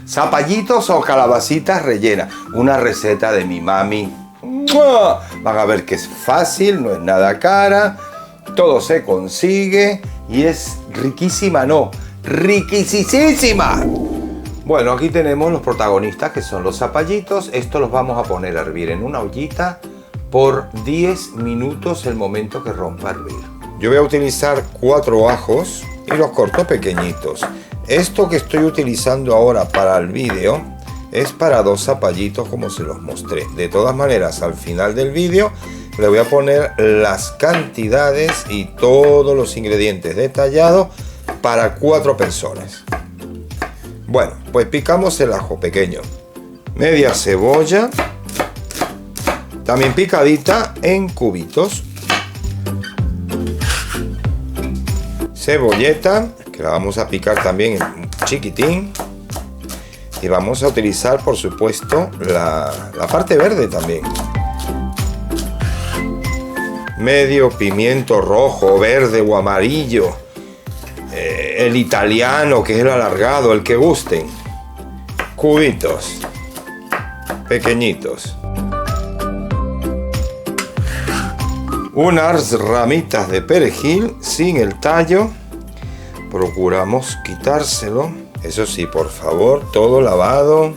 Zapallitos o calabacitas rellenas. Una receta de mi mami. ¡Mua! Van a ver que es fácil, no es nada cara. Todo se consigue y es riquísima, no, riquisísima. Bueno, aquí tenemos los protagonistas que son los zapallitos. Estos los vamos a poner a hervir en una ollita por 10 minutos, el momento que rompa a hervir. Yo voy a utilizar 4 ajos y los corto pequeñitos. Esto que estoy utilizando ahora para el vídeo es para 2 zapallitos como se los mostré. De todas maneras, al final del vídeo le voy a poner las cantidades y todos los ingredientes detallados para 4 personas. Bueno, pues picamos el ajo pequeño, media cebolla, también picadita en cubitos, cebolleta, que la vamos a picar también en chiquitín, y vamos a utilizar, por supuesto, la parte verde también. Medio pimiento rojo, verde o amarillo, el italiano, que es el alargado, el que gusten. Cubitos pequeñitos. Unas ramitas de perejil sin el tallo. Procuramos quitárselo. Eso sí, por favor, todo lavado,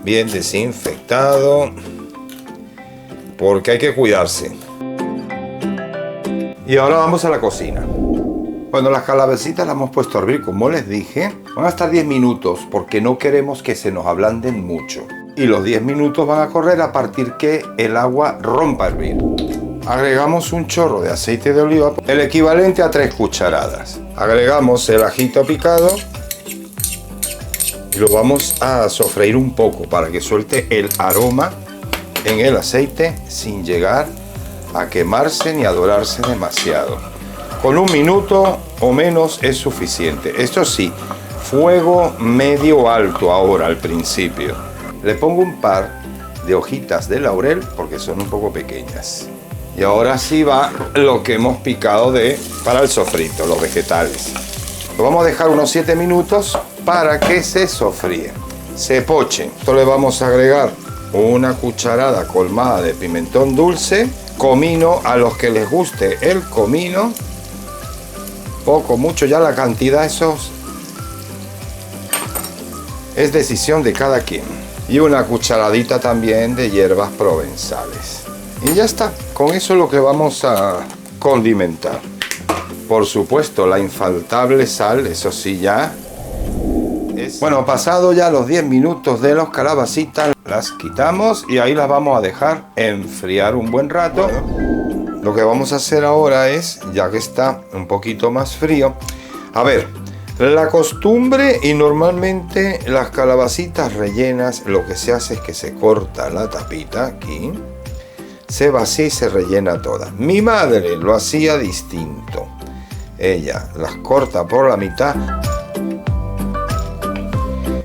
bien desinfectado, porque hay que cuidarse. Y ahora vamos a la cocina. Bueno, las calabacitas las hemos puesto a hervir, como les dije. Van a estar 10 minutos porque no queremos que se nos ablanden mucho. Y los 10 minutos van a correr a partir que el agua rompa a hervir. Agregamos un chorro de aceite de oliva, el equivalente a 3 cucharadas. Agregamos el ajito picado y lo vamos a sofreír un poco para que suelte el aroma en el aceite sin llegar a quemarse ni a dorarse demasiado. Con 1 minuto o menos es suficiente. Esto sí, fuego medio alto ahora al principio. Le pongo un par de hojitas de laurel porque son un poco pequeñas. Y ahora sí va lo que hemos picado para el sofrito, los vegetales. Lo vamos a dejar unos 7 minutos para que se sofríe, se poche. Esto le vamos a agregar una cucharada colmada de pimentón dulce, comino a los que les guste el comino, poco, mucho, ya la cantidad, eso es decisión de cada quien. Y una cucharadita también de hierbas provenzales. Y ya está, con eso es lo que vamos a condimentar. Por supuesto, la infaltable sal, eso sí ya. Bueno, pasado ya los 10 minutos de los calabacitas, las quitamos y ahí las vamos a dejar enfriar un buen rato. Lo que vamos a hacer ahora es, ya que está un poquito más frío, a ver, la costumbre y normalmente las calabacitas rellenas, lo que se hace es que se corta la tapita aquí, se vacía y se rellena toda. Mi madre lo hacía distinto. Ella las corta por la mitad.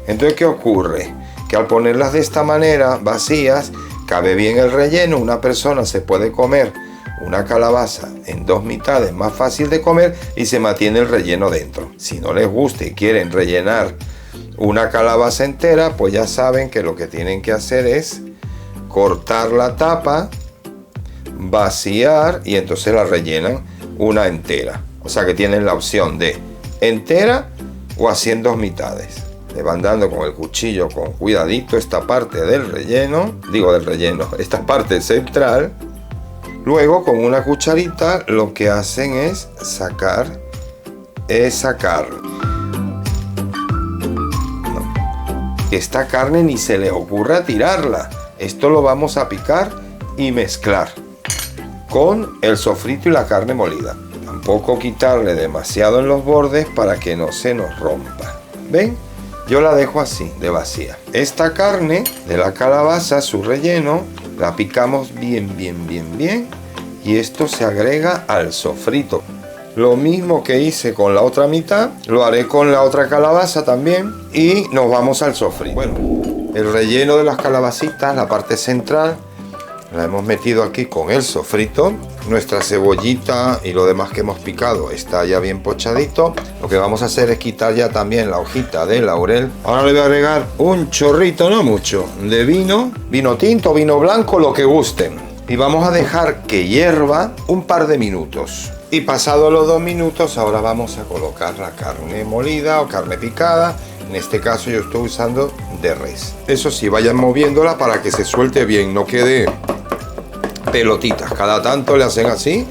Entonces, ¿qué ocurre? Que al ponerlas de esta manera, vacías, cabe bien el relleno. Una persona se puede comer una calabaza en 2 mitades, más fácil de comer, y se mantiene el relleno dentro. Si no les gusta y quieren rellenar una calabaza entera, pues ya saben que lo que tienen que hacer es cortar la tapa, vaciar y entonces la rellenan una entera. O sea que tienen la opción de entera o así en 2 mitades. Le van dando con el cuchillo con cuidadito esta parte del relleno, esta parte central. Luego con una cucharita lo que hacen es sacar esa carne. Esta carne ni se le ocurra tirarla. Esto lo vamos a picar y mezclar con el sofrito y la carne molida. Tampoco quitarle demasiado en los bordes para que no se nos rompa. ¿Ven? Yo la dejo así, de vacía. Esta carne de la calabaza, su relleno, la picamos bien, y esto se agrega al sofrito. Lo mismo que hice con la otra mitad, lo haré con la otra calabaza también y nos vamos al sofrito. Bueno, el relleno de las calabacitas, la parte central, La hemos metido aquí con el sofrito. Nuestra cebollita y lo demás que hemos picado está ya bien pochadito. Lo que vamos a hacer es quitar ya también la hojita de laurel. Ahora le voy a agregar un chorrito, no mucho, de vino. Vino tinto, vino blanco, lo que gusten. Y vamos a dejar que hierva un par de minutos. Y pasados los 2 minutos, ahora vamos a colocar la carne molida o carne picada. En este caso yo estoy usando de res. Eso sí, vayan moviéndola para que se suelte bien, no quede pelotitas. Cada tanto le hacen así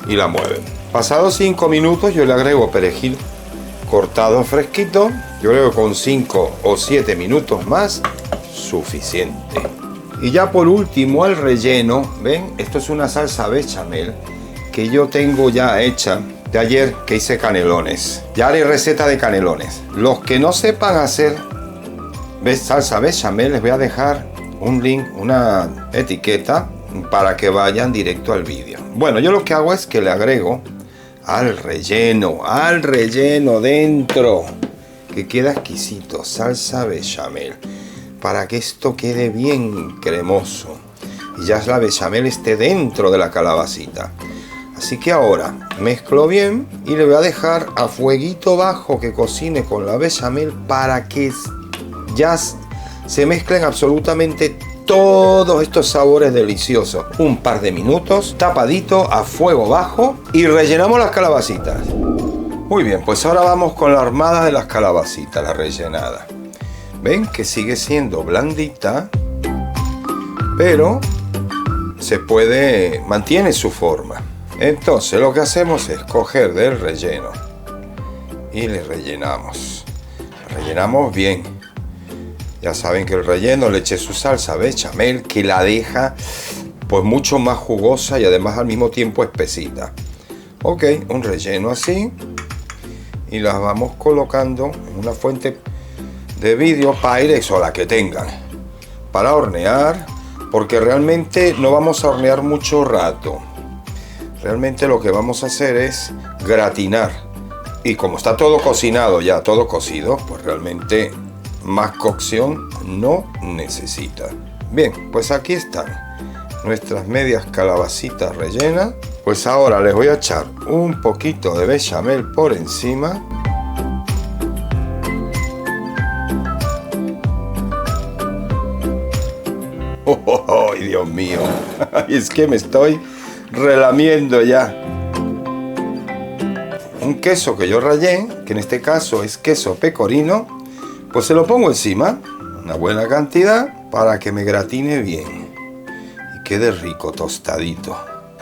y la mueven. Pasados 5 minutos yo le agrego perejil cortado fresquito. Yo creo que con 5 o 7 minutos más, suficiente. Y ya por último el relleno. ¿Ven? Esto es una salsa bechamel que yo tengo ya hecha de ayer, que hice canelones. Ya haré receta de canelones. Los que no sepan hacer salsa bechamel, les voy a dejar un link, una etiqueta para que vayan directo al vídeo. Bueno, yo lo que hago es que le agrego al relleno dentro, que queda exquisito, salsa bechamel, para que esto quede bien cremoso y ya la bechamel esté dentro de la calabacita. Así que ahora mezclo bien y le voy a dejar a fueguito bajo que cocine con la bechamel para que ya se mezclen absolutamente todos estos sabores deliciosos. Un par de minutos, tapadito a fuego bajo y rellenamos las calabacitas. Muy bien, pues ahora vamos con la armada de las calabacitas, la rellenada. Ven que sigue siendo blandita, pero mantiene su forma. Entonces lo que hacemos es coger del relleno y le rellenamos bien. Ya saben que el relleno le eché su salsa bechamel que la deja pues mucho más jugosa y además al mismo tiempo espesita. Ok, un relleno así y las vamos colocando en una fuente de vidrio Pyrex o la que tengan para hornear, porque realmente no vamos a hornear mucho rato. Realmente lo que vamos a hacer es gratinar, y como está todo cocinado ya, todo cocido, pues realmente más cocción no necesita. Bien, pues aquí están nuestras medias calabacitas rellenas. Pues ahora les voy a echar un poquito de bechamel por encima. ¡Ay, Dios mío! Es que me estoy relamiendo ya. Un queso que yo rallé, que en este caso es queso pecorino, pues se lo pongo encima, una buena cantidad, para que me gratine bien y quede rico, tostadito.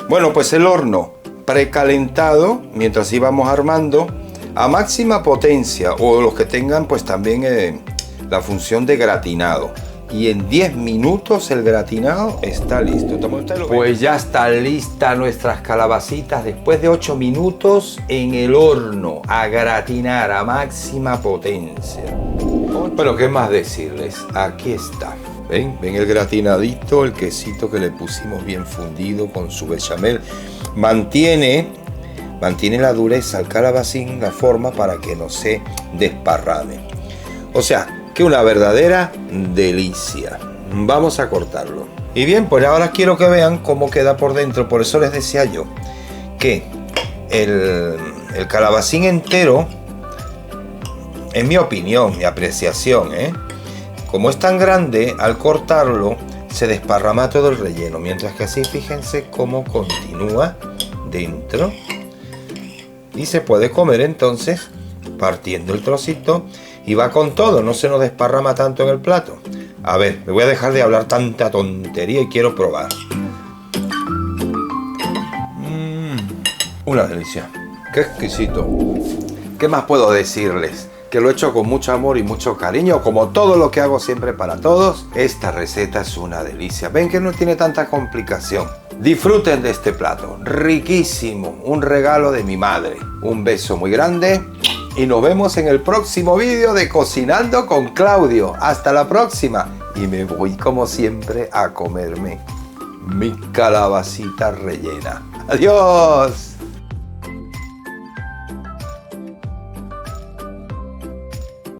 Bueno, pues el horno precalentado, mientras íbamos armando, a máxima potencia, o los que tengan pues también la función de gratinado. Y en 10 minutos el gratinado está listo. Pues ya están listas nuestras calabacitas después de 8 minutos en el horno a gratinar a máxima potencia. Bueno, ¿qué más decirles? Aquí está. ¿Ven? ¿Ven el gratinadito? El quesito que le pusimos bien fundido con su bechamel. Mantiene la dureza al calabacín, la forma para que no se desparrame. O sea, que una verdadera delicia. Vamos a cortarlo. Y bien, pues ahora quiero que vean cómo queda por dentro. Por eso les decía yo que el calabacín entero, en mi opinión, mi apreciación, como es tan grande, al cortarlo se desparrama todo el relleno. Mientras que así, fíjense cómo continúa dentro. Y se puede comer entonces partiendo el trocito. Y va con todo, no se nos desparrama tanto en el plato. A ver, me voy a dejar de hablar tanta tontería y quiero probar. Una delicia. Qué exquisito. ¿Qué más puedo decirles? Que lo he hecho con mucho amor y mucho cariño, como todo lo que hago siempre para todos. Esta receta es una delicia. Ven que no tiene tanta complicación. Disfruten de este plato, riquísimo, un regalo de mi madre. Un beso muy grande. Y nos vemos en el próximo vídeo de Cocinando con Claudio. Hasta la próxima. Y me voy como siempre a comerme mi calabacita rellena. ¡Adiós!